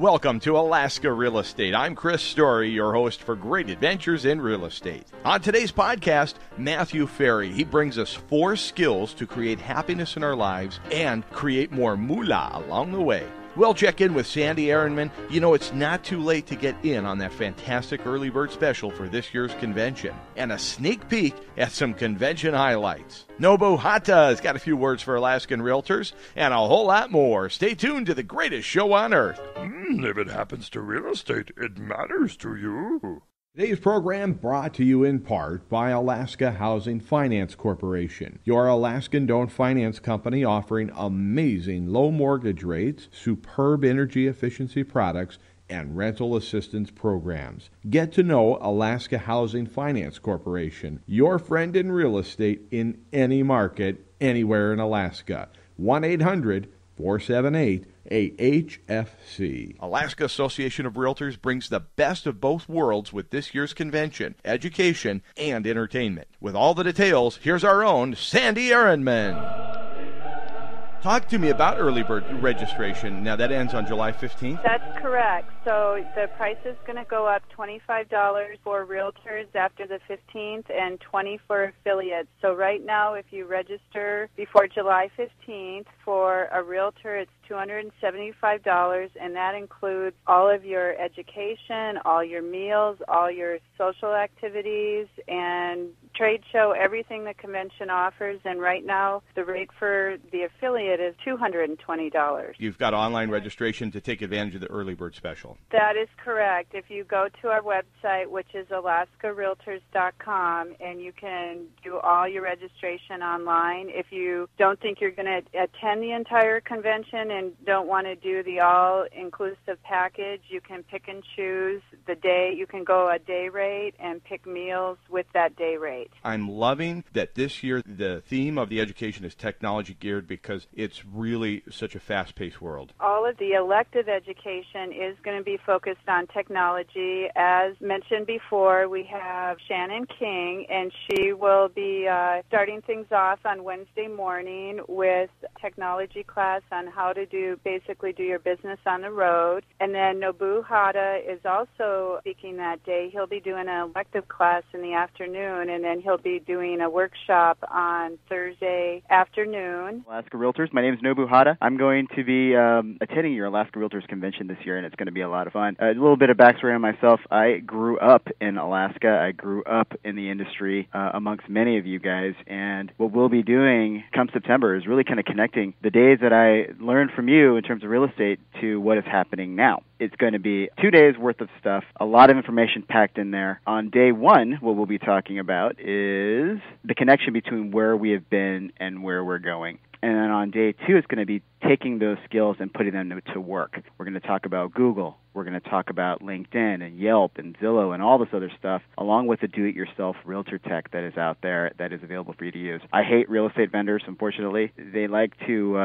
Welcome to Alaska Real Estate. I'm Chris Story, your host for Great Adventures in Real Estate. On today's podcast, Matthew Ferry. He brings us 4 skills to create happiness in our lives and create more moolah along the way. We'll check in with Sandy Eherenman. You know, it's not too late to get in on that fantastic early bird special for this year's convention. And a sneak peek at some convention highlights. Nobu Hata has got a few words for Alaskan Realtors and a whole lot more. Stay tuned to the greatest show on earth. If it happens to real estate, it matters to you. Today's program brought to you in part by Alaska Housing Finance Corporation, your Alaskan-owned finance company offering amazing low mortgage rates, superb energy efficiency products, and rental assistance programs. Get to know Alaska Housing Finance Corporation, your friend in real estate in any market, anywhere in Alaska. 1-800-478-AHFC. Alaska Association of Realtors brings the best of both worlds with this year's convention, education, and entertainment. With all the details, here's our own Sandy Eherenman. Talk to me about early bird registration. Now, that ends on July 15th? That's correct. So the price is going to go up $25 for realtors after the 15th and $20 for affiliates. So right now, if you register before July 15th for a realtor, it's $275, and that includes all of your education, all your meals, all your social activities, and trade show, everything the convention offers. And right now, the rate for the affiliate is $220. You've got online registration to take advantage of the early bird special. That is correct. If you go to our website, which is alaskarealtors.com, and you can do all your registration online. If you don't think you're going to attend the entire convention and don't want to do the all-inclusive package, you can pick and choose the day. You can go a day rate and pick meals with that day rate. I'm loving that this year the theme of the education is technology geared because it's really such a fast-paced world. All of the elective education is going to be focused on technology. As mentioned before, we have Shannon King, and she will be starting things off on Wednesday morning with technology class on how to basically do your business on the road. And then Nobu Hata is also speaking that day. He'll be doing an elective class in the afternoon, and then he'll be doing a workshop on Thursday afternoon. Alaska Realtors, my name is Nobu Hata. I'm going to be attending your Alaska Realtors convention this year, and it's going to be a lot of fun. A little bit of backstory on myself. I grew up in Alaska. I grew up in the industry amongst many of you guys, and what we'll be doing come September is really kind of connecting the days that I learned from you in terms of real estate to what is happening now. It's going to be 2 days worth of stuff, a lot of information packed in there. On day 1, what we'll be talking about is the connection between where we have been and where we're going. And then on day 2, it's going to be taking those skills and putting them to work. We're going to talk about Google. We're going to talk about LinkedIn and Yelp and Zillow and all this other stuff, along with the do-it-yourself realtor tech that is out there that is available for you to use. I hate real estate vendors, unfortunately. They like to,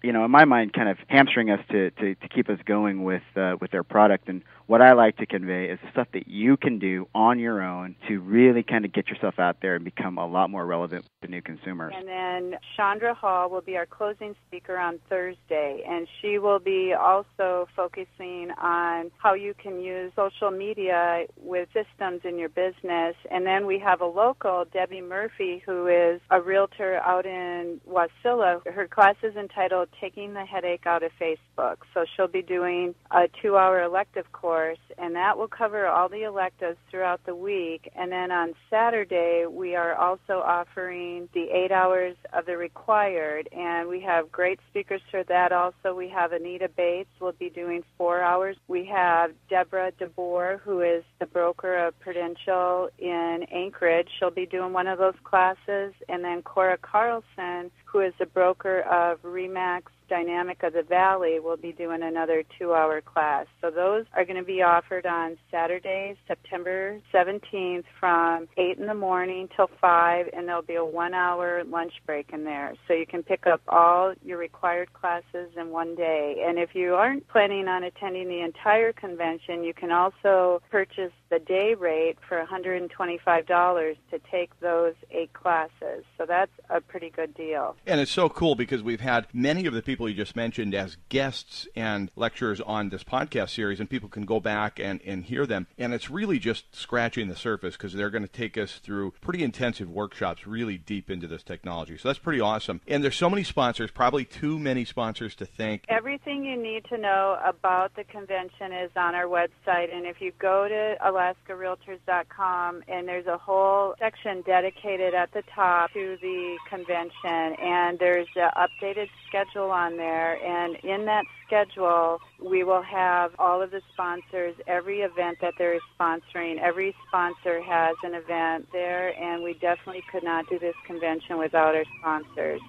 in my mind, kind of hamstring us to keep us going with their product. And what I like to convey is the stuff that you can do on your own to really kind of get yourself out there and become a lot more relevant to new consumers. And then Chandra Hall will be our closing speaker on Thursday, and she will be also focusing on how you can use social media with systems in your business. And then we have a local, Debbie Murphy, who is a realtor out in Wasilla. Her class is entitled Taking the Headache Out of Facebook. So she'll be doing a 2-hour elective course, and that will cover all the electives throughout the week. And then on Saturday, we are also offering the 8 hours of the required, and we have great speakers for that also. We have Anita Bates will be doing 4 hours. We have Deborah DeBoer, who is the broker of Prudential in Anchorage. She'll be doing one of those classes. And then Cora Carlson, who is the broker of Remax Dynamic of the Valley, will be doing another 2-hour class. So those are going to be offered on Saturday, September 17th from 8 in the morning till 5, and there'll be a 1-hour lunch break in there. So you can pick up all your required classes in one day. And if you aren't planning on attending the entire convention, you can also purchase the day rate for $125 to take those 8 classes. So that's a pretty good deal. And it's so cool because we've had many of the people people you just mentioned as guests and lecturers on this podcast series, and people can go back and hear them. And it's really just scratching the surface because they're going to take us through pretty intensive workshops really deep into this technology. So that's pretty awesome. And there's so many sponsors, probably too many sponsors to thank. Everything you need to know about the convention is on our website. And if you go to AlaskaRealtors.com, and there's a whole section dedicated at the top to the convention, and there's an updated schedule on there. And in that schedule, we will have all of the sponsors, every event that they're sponsoring. Every sponsor has an event there, and we definitely could not do this convention without our sponsors.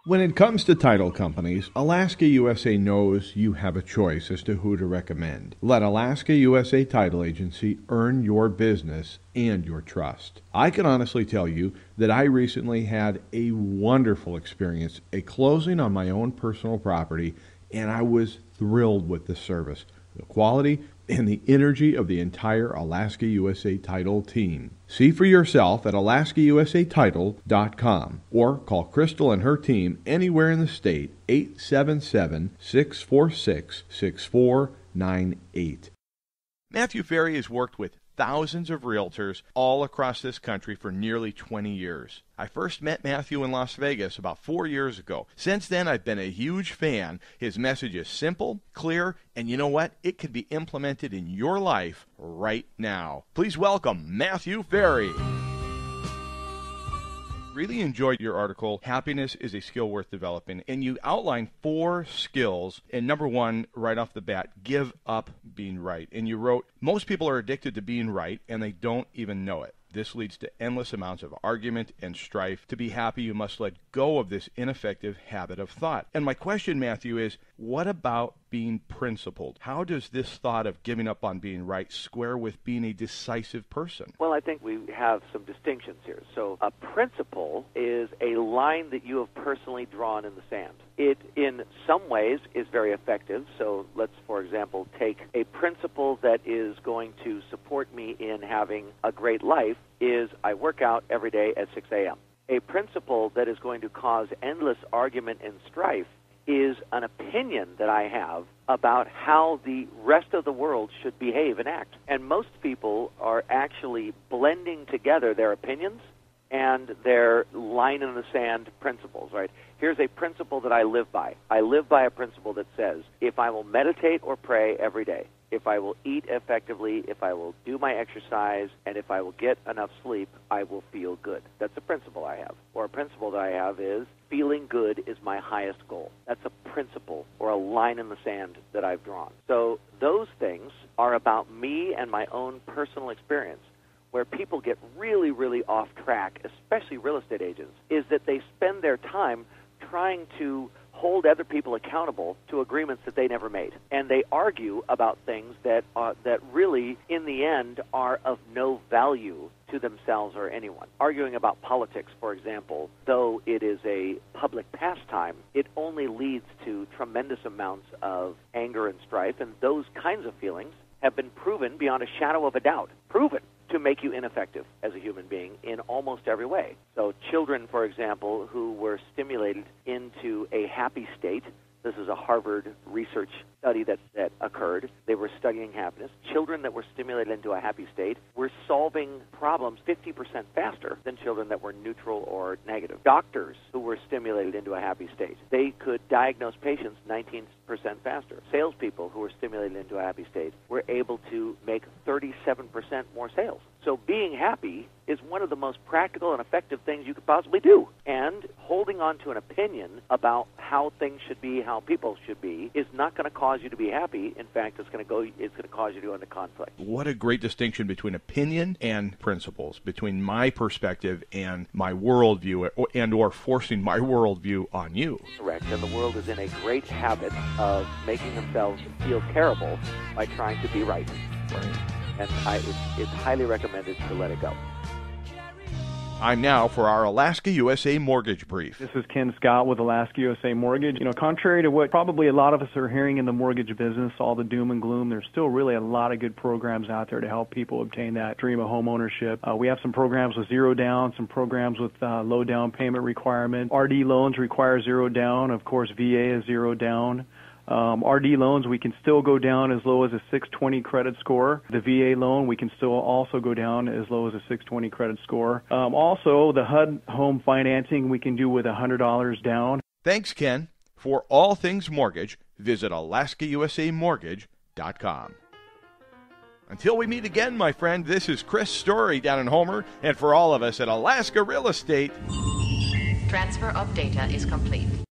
When it comes to title companies, Alaska USA knows you have a choice as to who to recommend. Let Alaska USA Title Agency earn your business and your trust. I can honestly tell you that I recently had a wonderful experience, a closing on my own personal property, and I was thrilled with the service, the quality, and the energy of the entire Alaska USA Title team. See for yourself at alaskausatitle.com or call Crystal and her team anywhere in the state, 877-646-6498. Matthew Ferry has worked with thousands of realtors all across this country for nearly 20 years. I first met Matthew in Las Vegas about 4 years ago. Since then, I've been a huge fan. His message is simple, clear, and you know what? It can be implemented in your life right now. Please welcome Matthew Ferry. Really enjoyed your article, Happiness is a Skill Worth Developing, and you outlined 4 skills. And number 1, right off the bat, give up being right. And you wrote, most people are addicted to being right, and they don't even know it. This leads to endless amounts of argument and strife. To be happy, you must let go of this ineffective habit of thought. And my question, Matthew, is what about being principled? How does this thought of giving up on being right square with being a decisive person? Well, I think we have some distinctions here. So a principle is a line that you have personally drawn in the sand. It, in some ways, is very effective. So let's, for example, take a principle that is going to support me in having a great life is I work out every day at 6 a.m. A principle that is going to cause endless argument and strife is an opinion that I have about how the rest of the world should behave and act. And most people are actually blending together their opinions and their line in the sand principles, right? Here's a principle that I live by. I live by a principle that says, if I will meditate or pray every day, if I will eat effectively, if I will do my exercise, and if I will get enough sleep, I will feel good. That's a principle I have. Or a principle that I have is feeling good is my highest goal. That's a principle or a line in the sand that I've drawn. So those things are about me and my own personal experience. Where people get really, really off track, especially real estate agents, is that they spend their time trying to hold other people accountable to agreements that they never made. And they argue about things that really, in the end, are of no value to themselves or anyone. Arguing about politics, for example, though it is a public pastime, it only leads to tremendous amounts of anger and strife, and those kinds of feelings have been proven beyond a shadow of a doubt, proven to make you ineffective as a human being in almost every way. So children, for example, who were stimulated into a happy state, this is a Harvard research study that occurred. They were studying happiness. Children that were stimulated into a happy state were solving problems 50% faster than children that were neutral or negative. Doctors who were stimulated into a happy state, they could diagnose patients 19% faster. Salespeople who were stimulated into a happy state were able to make 37% more sales. So being happy is one of the most practical and effective things you could possibly do. And holding on to an opinion about how things should be, how people should be, is not going to cause you to be happy. In fact, it's going to cause you to go into conflict. What a great distinction between opinion and principles, between my perspective and my worldview, or forcing my worldview on you. Correct. And the world is in a great habit of making themselves feel terrible by trying to be right. Right. And it's highly recommended to let it go. Time now for our Alaska USA Mortgage Brief. This is Ken Scott with Alaska USA Mortgage. Contrary to what probably a lot of us are hearing in the mortgage business, all the doom and gloom, there's still really a lot of good programs out there to help people obtain that dream of home ownership. We have some programs with zero down, some programs with low down payment requirement. RD loans require zero down. Of course, VA is zero down. RD loans, we can still go down as low as a 620 credit score. The VA loan, we can still also go down as low as a 620 credit score. Also, the HUD home financing, we can do with $100 down. Thanks, Ken. For all things mortgage, visit AlaskaUSAMortgage.com. Until we meet again, my friend, this is Chris Story down in Homer, and for all of us at Alaska Real Estate, transfer of data is complete.